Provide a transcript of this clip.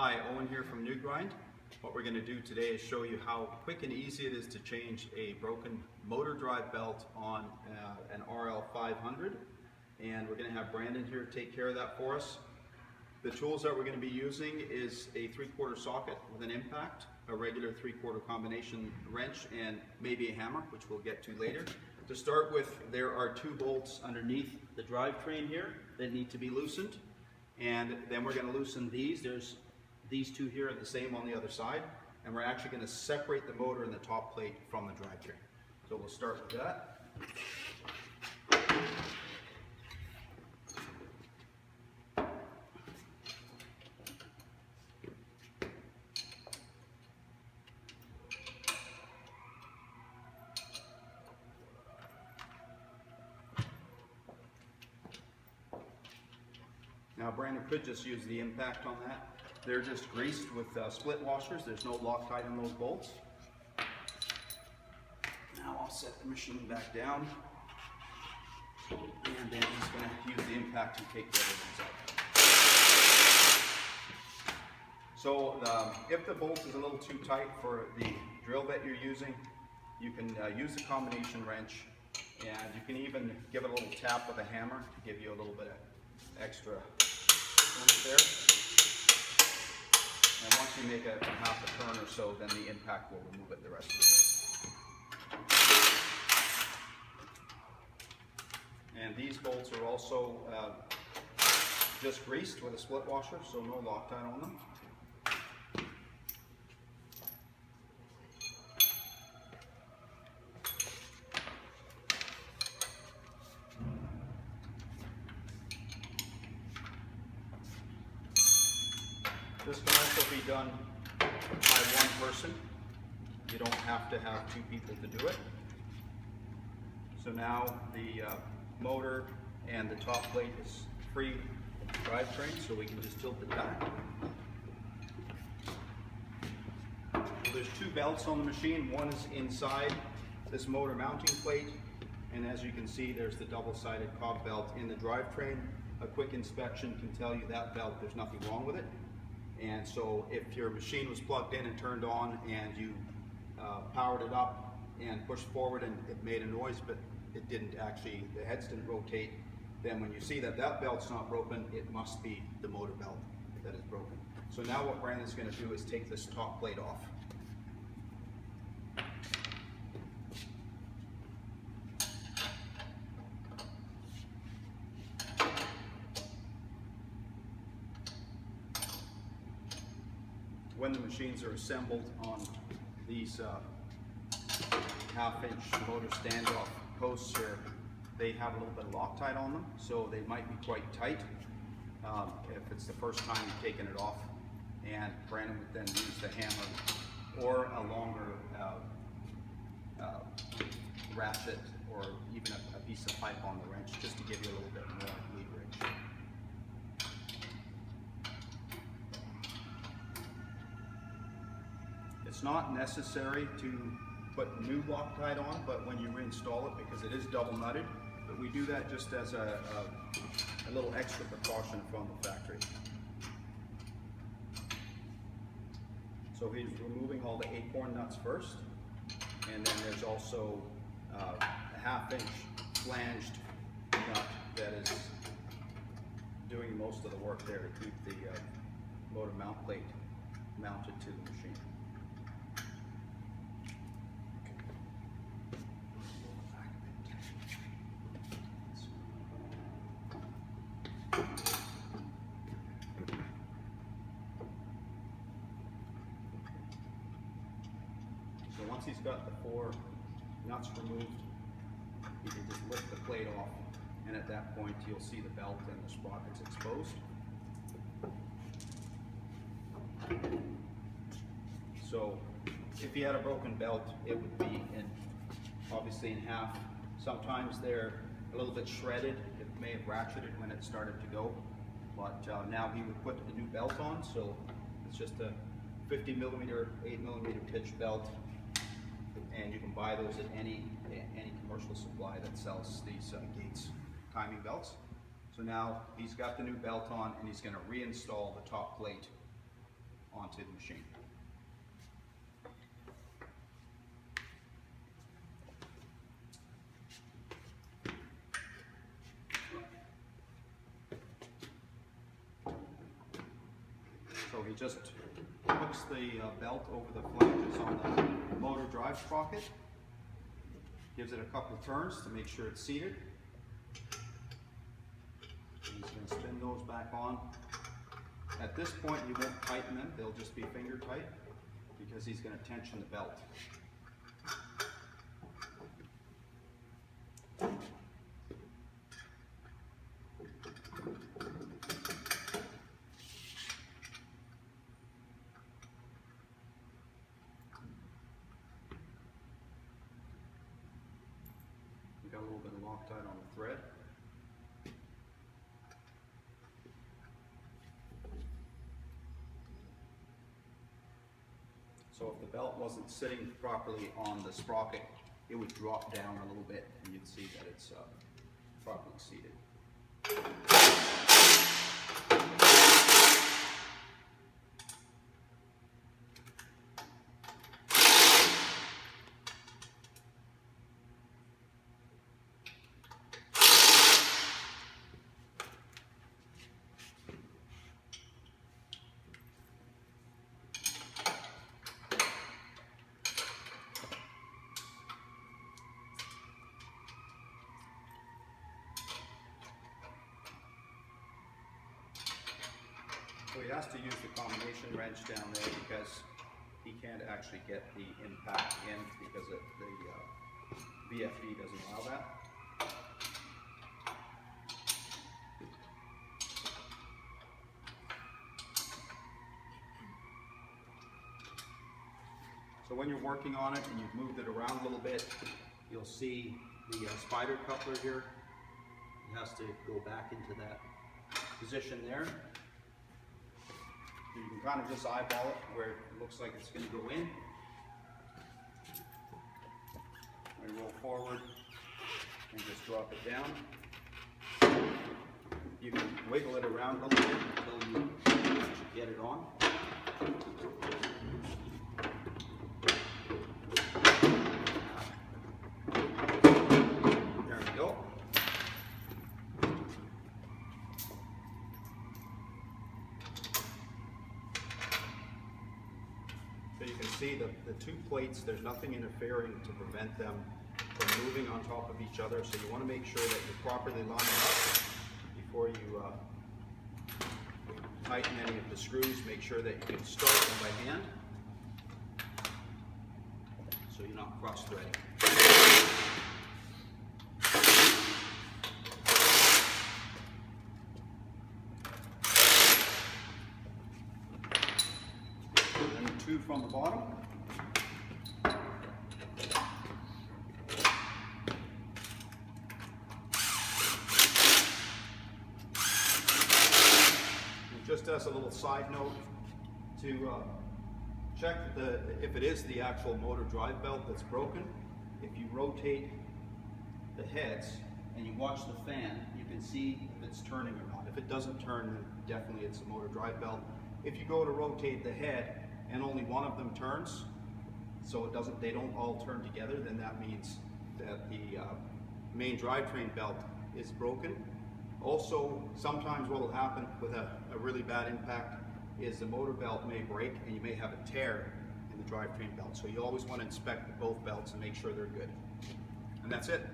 Hi, Owen here from NewGrind. What we're going to do today is show you how quick and easy it is to change a broken motor drive belt on an RL500. And we're going to have Brandon here take care of that for us. The tools that we're going to be using is a 3/4 socket with an impact, a regular 3/4 combination wrench, and maybe a hammer, which we'll get to later. To start with, there are 2 bolts underneath the drivetrain here that need to be loosened. And then we're going to loosen these. There's these 2 here are the same on the other side, and we're actually going to separate the motor and the top plate from the drivetrain. So we'll start with that. Now Brandon could just use the impact on that. They're just greased with split washers. There's no Loctite in those bolts. Now I'll set the machine back down, and then he's going to use the impact to take the other ones out. So if the bolt is a little too tight for the drill that you're using, you can use the combination wrench, and you can even give it a little tap with a hammer to give you a little bit of extra oomph there. And once you make a half a turn or so, then the impact will remove it the rest of the way. And these bolts are also just greased with a split washer, so no Loctite on them. This can also be done by one person. You don't have to have 2 people to do it. So now the motor and the top plate is free of the drivetrain, so we can just tilt it back. So there's 2 belts on the machine. One is inside this motor mounting plate, and as you can see, there's the double-sided cog belt in the drivetrain. A quick inspection can tell you that belt, there's nothing wrong with it. And so if your machine was plugged in and turned on and you powered it up and pushed forward and it made a noise, but it didn't actually, the heads didn't rotate, then when you see that that belt's not broken, it must be the motor belt that is broken. So now what Brandon's going to do is take this top plate off. When the machines are assembled on these 1/2-inch motor standoff posts here, they have a little bit of Loctite on them, so they might be quite tight if it's the first time you've taken it off. And Brandon would then use the hammer or a longer ratchet or even a piece of pipe on the wrench just to give you a little bit more leverage. It's not necessary to put new Loctite on, but when you reinstall it, because it is double nutted, but we do that just as a little extra precaution from the factory. So he's removing all the acorn nuts first, and then there's also a 1/2-inch flanged nut that is doing most of the work there to keep the motor mount plate mounted to the machine. So once he's got the 4 nuts removed, you can just lift the plate off, and at that point you'll see the belt and the sprockets exposed. So if you had a broken belt, it would be obviously in half. Sometimes they're a little bit shredded. It may have ratcheted when it started to go, but now he would put the new belt on, so it's just a 50mm, 8mm pitch belt, and you can buy those at any commercial supply that sells these Gates timing belts. So now he's got the new belt on, and he's going to reinstall the top plate onto the machine. So he just hooks the belt over the flanges on the motor drive sprocket, gives it a couple of turns to make sure it's seated. And he's going to spin those back on. At this point you won't tighten them, they'll just be finger tight because he's going to tension the belt. Got a little bit of Loctite on the thread. So if the belt wasn't sitting properly on the sprocket, it would drop down a little bit and you'd see that it's properly seated. So he has to use the combination wrench down there because he can't actually get the impact in because the VFD doesn't allow that. So when you're working on it and you've moved it around a little bit, you'll see the spider coupler here. It has to go back into that position there. You can kind of just eyeball it where it looks like it's going to go in. We roll forward and just drop it down. You can wiggle it around a little bit until you get it on. There we go. So you can see the two plates, there's nothing interfering to prevent them from moving on top of each other. So you want to make sure that you're properly lining up before you tighten any of the screws. Make sure that you can start them by hand so you're not cross-threading. Two from the bottom. And just as a little side note, to check if it is the actual motor drive belt that's broken, if you rotate the heads and you watch the fan, you can see if it's turning or not. If it doesn't turn, then definitely it's a motor drive belt. If you go to rotate the head and only one of them turns, so they don't all turn together, then that means that the main drivetrain belt is broken. Also, sometimes what will happen with a really bad impact is the motor belt may break and you may have a tear in the drivetrain belt. So you always want to inspect both belts and make sure they're good. And that's it.